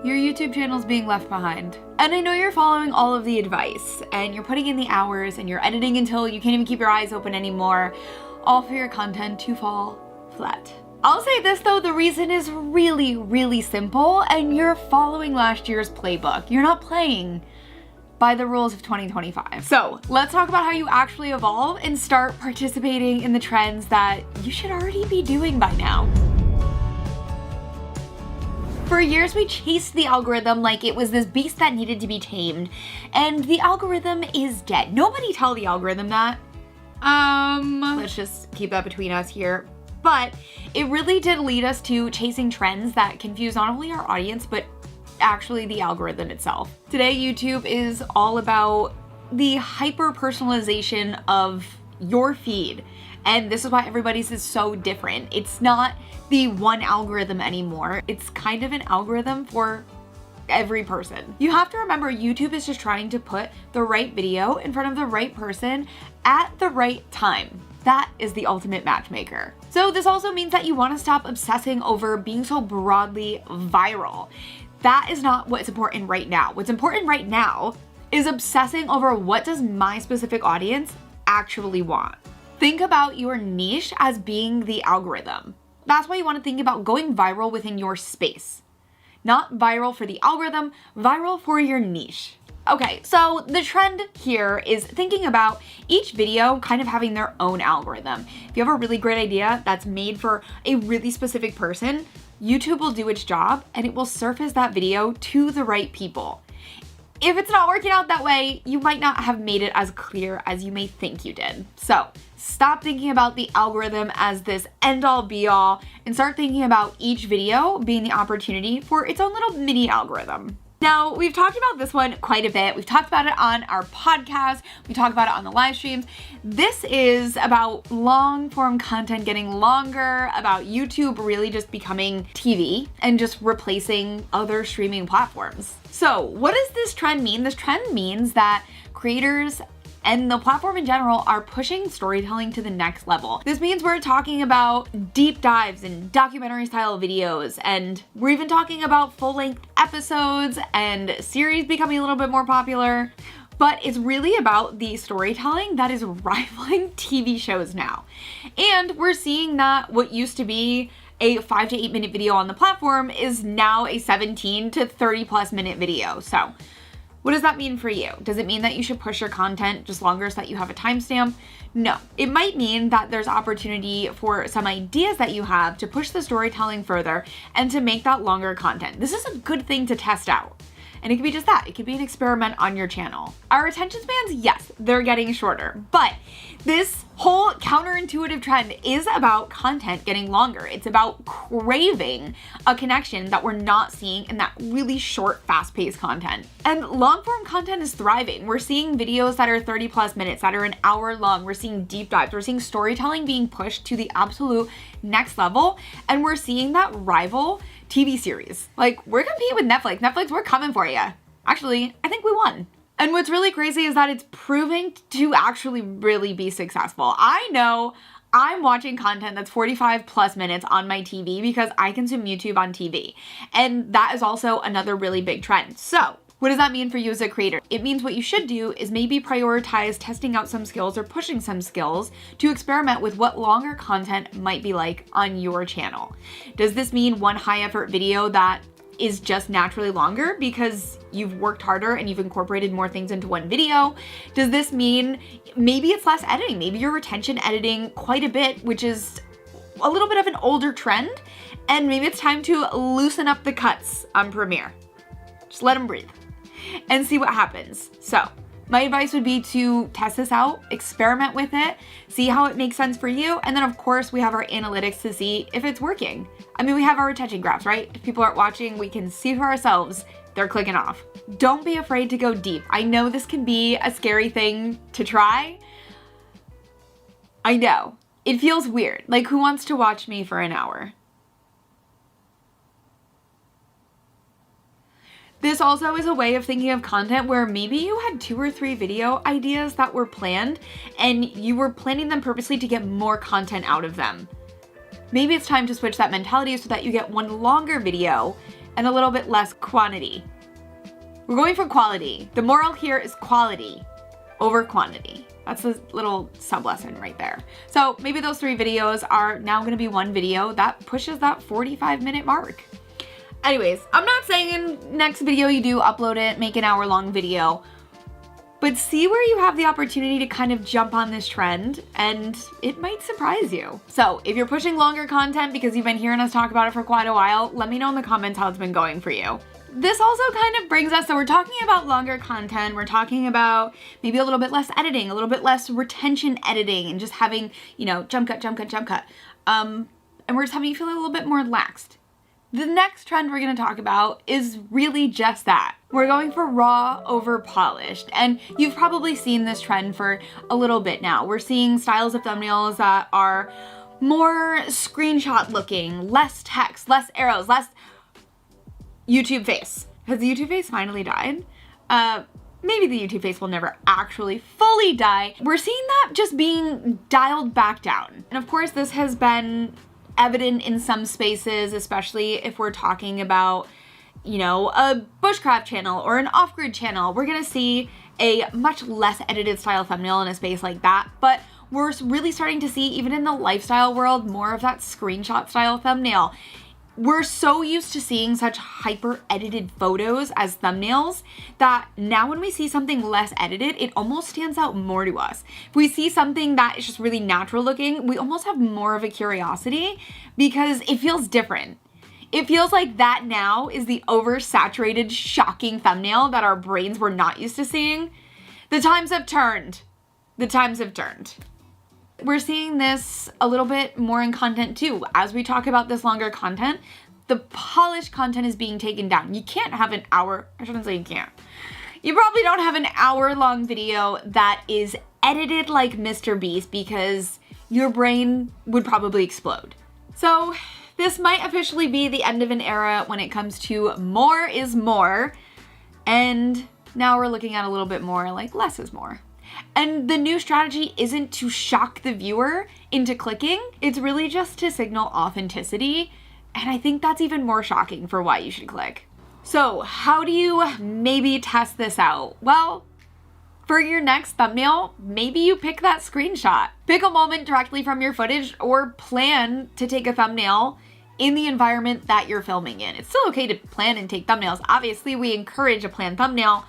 your YouTube channel's being left behind. And I know you're following all of the advice and you're putting in the hours and you're editing until you can't even keep your eyes open anymore, all for your content to fall flat. I'll say this though, the reason is really, really simple, and you're following last year's playbook. You're not playing by the rules of 2025. So let's talk about how you actually evolve and start participating in the trends that you should already be doing by now. For years, we chased the algorithm like it was this beast that needed to be tamed, and the algorithm is dead. Nobody tell the algorithm that. Let's just keep that between us here. But it really did lead us to chasing trends that confuse not only our audience, but actually the algorithm itself. Today, YouTube is all about the hyper personalization of your feed. And this is why everybody's is so different. It's not the one algorithm anymore. It's kind of an algorithm for every person. You have to remember, YouTube is just trying to put the right video in front of the right person at the right time. That is the ultimate matchmaker. So this also means that you want to stop obsessing over being so broadly viral. That is not what's important right now. What's important right now is obsessing over what does my specific audience actually want. Think about your niche as being the algorithm. That's why you want to think about going viral within your space. Not viral for the algorithm, viral for your niche. Okay, so the trend here is thinking about each video kind of having their own algorithm. If you have a really great idea that's made for a really specific person, YouTube will do its job and it will surface that video to the right people. If it's not working out that way, you might not have made it as clear as you may think you did. So stop thinking about the algorithm as this end-all be-all and start thinking about each video being the opportunity for its own little mini algorithm. Now, we've talked about this one quite a bit. We've talked about it on our podcast. We talk about it on the live streams. This is about long form content getting longer, about YouTube really just becoming TV and just replacing other streaming platforms. So what does this trend mean? This trend means that creators and the platform in general are pushing storytelling to the next level. This means we're talking about deep dives and documentary style videos, and we're even talking about full-length episodes and series becoming a little bit more popular. But it's really about the storytelling that is rivaling TV shows now. And we're seeing that what used to be a 5 to 8 minute video on the platform is now a 17 to 30 plus minute video. So what does that mean for you? Does it mean that you should push your content just longer so that you have a timestamp? No. It might mean that there's opportunity for some ideas that you have to push the storytelling further and to make that longer content. This is a good thing to test out. And it could be just that. It could be an experiment on your channel. Our attention spans, yes, they're getting shorter, but this whole counterintuitive trend is about content getting longer. It's about craving a connection that we're not seeing in that really short, fast-paced content. And long-form content is thriving. We're seeing videos that are 30 plus minutes, that are an hour long. We're seeing deep dives. We're seeing storytelling being pushed to the absolute next level. And we're seeing that rival TV series. Like, we're competing with Netflix. Netflix, we're coming for you. Actually, I think we won. And what's really crazy is that it's proving to actually really be successful. I know I'm watching content that's 45 plus minutes on my TV because I consume YouTube on TV. And that is also another really big trend. So what does that mean for you as a creator? It means what you should do is maybe prioritize testing out some skills or pushing some skills to experiment with what longer content might be like on your channel. Does this mean one high effort video that is just naturally longer because you've worked harder and you've incorporated more things into one video? Does this mean maybe it's less editing? Maybe you're retention editing quite a bit, which is a little bit of an older trend, and maybe it's time to loosen up the cuts on Premiere. Just let them breathe and see what happens. So my advice would be to test this out, experiment with it, see how it makes sense for you. And then of course we have our analytics to see if it's working. I mean, we have our retention graphs, right? If people aren't watching, we can see for ourselves they're clicking off. Don't be afraid to go deep. I know this can be a scary thing to try. I know. It feels weird. Like, who wants to watch me for an hour? This also is a way of thinking of content where maybe you had 2 or 3 video ideas that were planned and you were planning them purposely to get more content out of them. Maybe it's time to switch that mentality so that you get one longer video and a little bit less quantity. We're going for quality. The moral here is quality over quantity. That's a little sub-lesson right there. So maybe those 3 videos are now gonna be one video that pushes that 45-minute mark. Anyways, I'm not saying next video you do upload it, make an hour-long video, but see where you have the opportunity to kind of jump on this trend and it might surprise you. So if you're pushing longer content because you've been hearing us talk about it for quite a while, let me know in the comments how it's been going for you. This also kind of brings us, so we're talking about longer content, we're talking about maybe a little bit less editing, a little bit less retention editing, and just having, you know, jump cut. And we're just having you feel a little bit more relaxed. The next trend we're gonna talk about is really just that. We're going for raw over polished, and you've probably seen this trend for a little bit now. We're seeing styles of thumbnails that are more screenshot looking, less text, less arrows, less YouTube face. Has the YouTube face finally died? Maybe the YouTube face will never actually fully die. We're seeing that just being dialed back down. And of course, this has been evident in some spaces, especially if we're talking about, you know, a bushcraft channel or an off-grid channel. We're gonna see a much less edited style thumbnail in a space like that, but we're really starting to see, even in the lifestyle world, more of that screenshot style thumbnail. We're so used to seeing such hyper edited photos as thumbnails that now when we see something less edited, it almost stands out more to us. If we see something that is just really natural looking, we almost have more of a curiosity because it feels different. It feels like that now is the oversaturated, shocking thumbnail that our brains were not used to seeing. The times have turned. The times have turned. We're seeing this a little bit more in content too. As we talk about this longer content, the polished content is being taken down. You can't have an hour, I shouldn't say you can't. You probably don't have an hour-long video that is edited like Mr. Beast because your brain would probably explode. So this might officially be the end of an era when it comes to more is more. And now we're looking at a little bit more like less is more. And the new strategy isn't to shock the viewer into clicking, it's really just to signal authenticity. And I think that's even more shocking for why you should click. So how do you maybe test this out? Well, for your next thumbnail, maybe you pick that screenshot. Pick a moment directly from your footage or plan to take a thumbnail in the environment that you're filming in. It's still okay to plan and take thumbnails. Obviously, we encourage a planned thumbnail,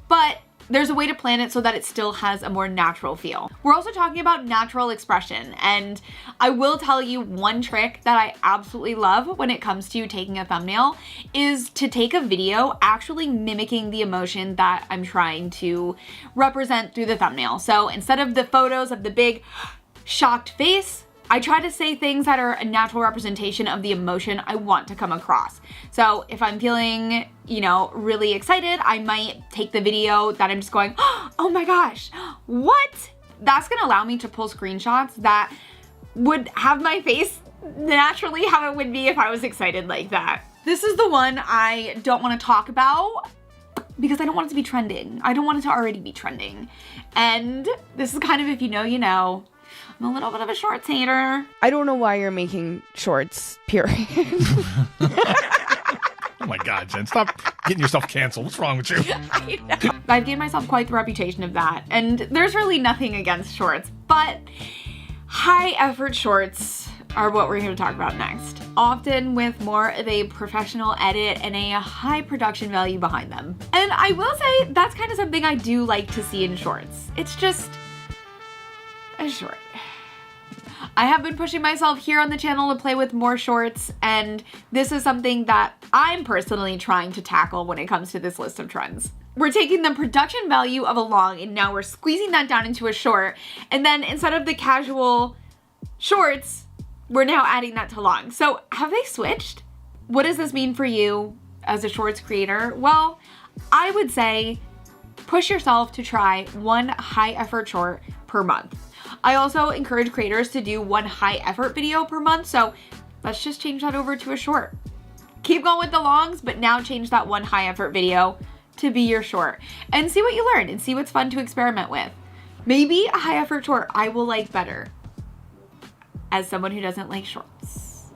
but there's a way to plan it so that it still has a more natural feel. We're also talking about natural expression, and I will tell you one trick that I absolutely love when it comes to taking a thumbnail is to take a video actually mimicking the emotion that I'm trying to represent through the thumbnail. So instead of the photos of the big shocked face, I try to say things that are a natural representation of the emotion I want to come across. So if I'm feeling, you know, really excited, I might take the video that I'm just going, oh my gosh, what? That's gonna allow me to pull screenshots that would have my face naturally how it would be if I was excited like that. This is the one I don't wanna talk about because I don't want it to be trending. I don't want it to already be trending. And this is kind of, if you know, you know. I'm a little bit of a shorts hater. I don't know why you're making shorts, period. Oh my God, Jen, stop getting yourself canceled. What's wrong with you? I know. I've gained myself quite the reputation of that. And there's really nothing against shorts, but high effort shorts are what we're here to talk about next. Often with more of a professional edit and a high production value behind them. And I will say that's kind of something I do like to see in shorts. It's just a short. I have been pushing myself here on the channel to play with more shorts, and this is something that I'm personally trying to tackle when it comes to this list of trends. We're taking the production value of a long and now we're squeezing that down into a short, and then instead of the casual shorts, we're now adding that to long. So have they switched? What does this mean for you as a shorts creator? Well, I would say push yourself to try one high effort short per month. I also encourage creators to do one high effort video per month, so let's just change that over to a short. Keep going with the longs, but now change that one high effort video to be your short and see what you learn and see what's fun to experiment with. Maybe a high effort short I will like better as someone who doesn't like shorts.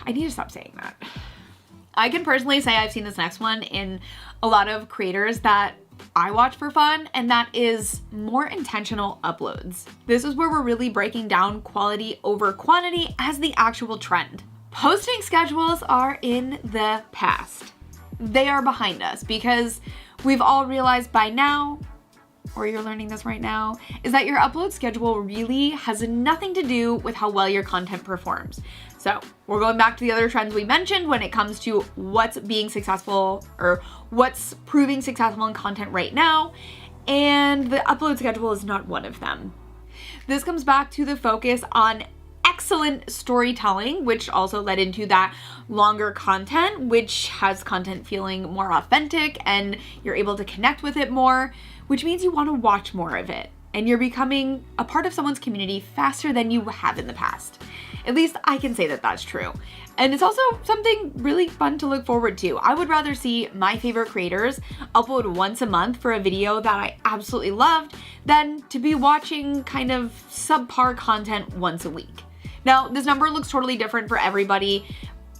I need to stop saying that. I can personally say I've seen this next one in a lot of creators that I watch for fun, and that is more intentional uploads. This is where we're really breaking down quality over quantity as the actual trend. Posting schedules are in the past. They are behind us because we've all realized by now, or you're learning this right now, is that your upload schedule really has nothing to do with how well your content performs. So we're going back to the other trends we mentioned when it comes to what's being successful or what's proving successful in content right now, and the upload schedule is not one of them. This comes back to the focus on excellent storytelling, which also led into that longer content, which has content feeling more authentic and you're able to connect with it more, which means you want to watch more of it. And you're becoming a part of someone's community faster than you have in the past. At least I can say that that's true. And it's also something really fun to look forward to. I would rather see my favorite creators upload once a month for a video that I absolutely loved than to be watching kind of subpar content once a week. Now, this number looks totally different for everybody,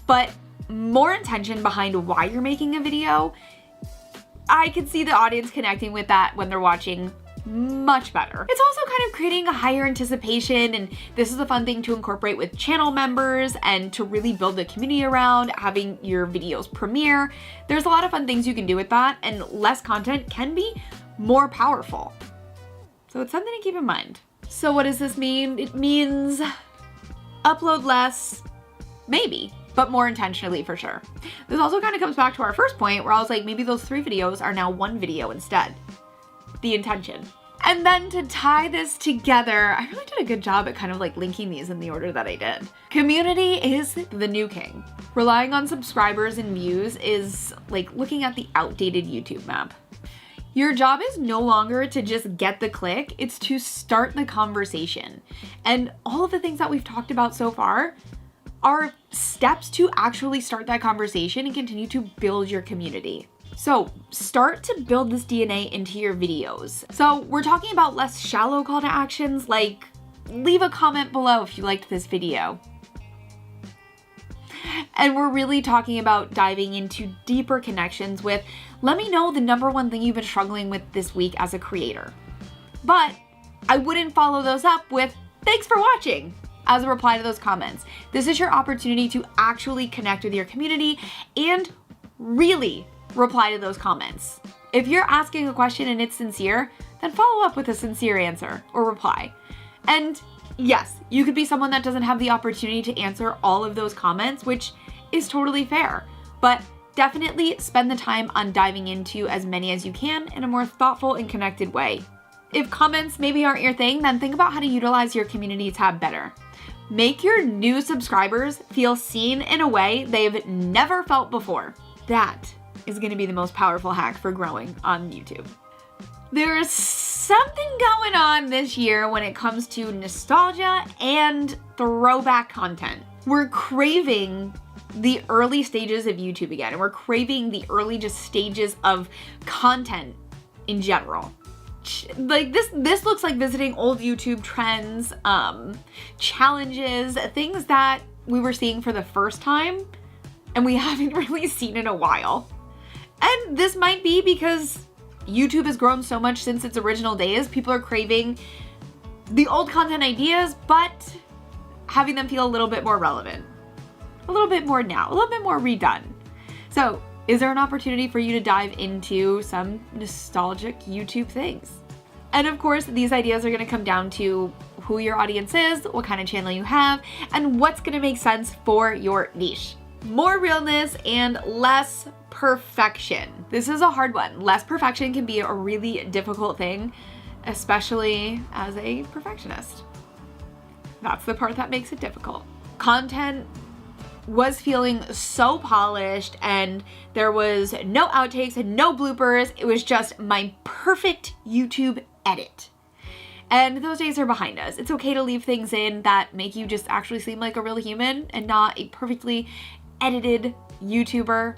but more intention behind why you're making a video, I can see the audience connecting with that when they're watching much better. It's also kind of creating a higher anticipation, and this is a fun thing to incorporate with channel members and to really build the community around having your videos premiere. There's a lot of fun things you can do with that, and less content can be more powerful. So it's something to keep in mind. So what does this mean? It means upload less, maybe, but more intentionally for sure. This also kind of comes back to our first point where I was like, maybe those 3 videos are now 1 video instead. The intention. And then to tie this together, I really did a good job at kind of like linking these in the order that I did. Community is the new king. Relying on subscribers and views is like looking at the outdated YouTube map. Your job is no longer to just get the click, it's to start the conversation. And all of the things that we've talked about so far are steps to actually start that conversation and continue to build your community. So start to build this DNA into your videos. So we're talking about less shallow call to actions like leave a comment below if you liked this video. And we're really talking about diving into deeper connections with, let me know the #1 thing you've been struggling with this week as a creator. But I wouldn't follow those up with, thanks for watching, as a reply to those comments. This is your opportunity to actually connect with your community and really reply to those comments. If you're asking a question and it's sincere, then follow up with a sincere answer or reply. And yes, you could be someone that doesn't have the opportunity to answer all of those comments, which is totally fair, but definitely spend the time on diving into as many as you can in a more thoughtful and connected way. If comments maybe aren't your thing, then think about how to utilize your community tab better. Make your new subscribers feel seen in a way they've never felt before. That is going to be the most powerful hack for growing on YouTube. There's something going on this year when it comes to nostalgia and throwback content. We're craving the early stages of YouTube again, and we're craving the early just stages of content in general. Like this looks like visiting old YouTube trends, challenges, things that we were seeing for the first time and we haven't really seen in a while. And this might be because YouTube has grown so much since its original days. People are craving the old content ideas, but having them feel a little bit more relevant, a little bit more now, a little bit more redone. So is there an opportunity for you to dive into some nostalgic YouTube things? And of course, these ideas are going to come down to who your audience is, what kind of channel you have, and what's going to make sense for your niche. More realness and less perfection. This is a hard one. Less perfection can be a really difficult thing, especially as a perfectionist. That's the part that makes it difficult. Content was feeling so polished and there was no outtakes and no bloopers. It was just my perfect YouTube edit. And those days are behind us. It's okay to leave things in that make you just actually seem like a real human and not a perfectly edited YouTuber.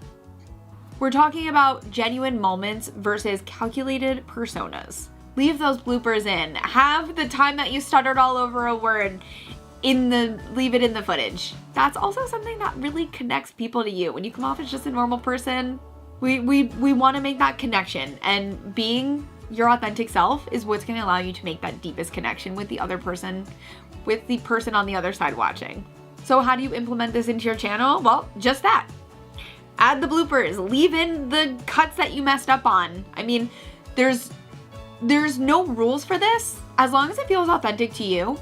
We're talking about genuine moments versus calculated personas. Leave those bloopers in. Have the time that you stuttered all over a word leave it in the footage. That's also something that really connects people to you. When you come off as just a normal person, we want to make that connection, and being your authentic self is what's going to allow you to make that deepest connection with the other person, with the person on the other side watching. So how do you implement this into your channel? Well, just that. Add the bloopers, leave in the cuts that you messed up on. I mean, there's no rules for this. As long as it feels authentic to you,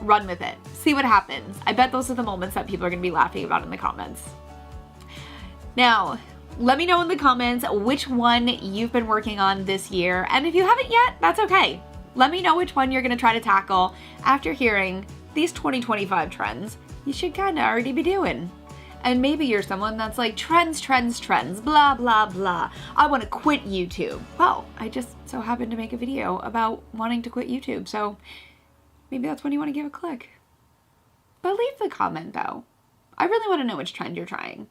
run with it. See what happens. I bet those are the moments that people are going to be laughing about in the comments. Now, let me know in the comments which one you've been working on this year. And if you haven't yet, that's okay. Let me know which one you're going to try to tackle after hearing these 2025 trends you should kind of already be doing. And maybe you're someone that's like, trends, blah, blah, blah. I want to quit YouTube. Well, I just so happened to make a video about wanting to quit YouTube, so maybe that's when you want to give a click. But leave the comment though. I really want to know which trend you're trying.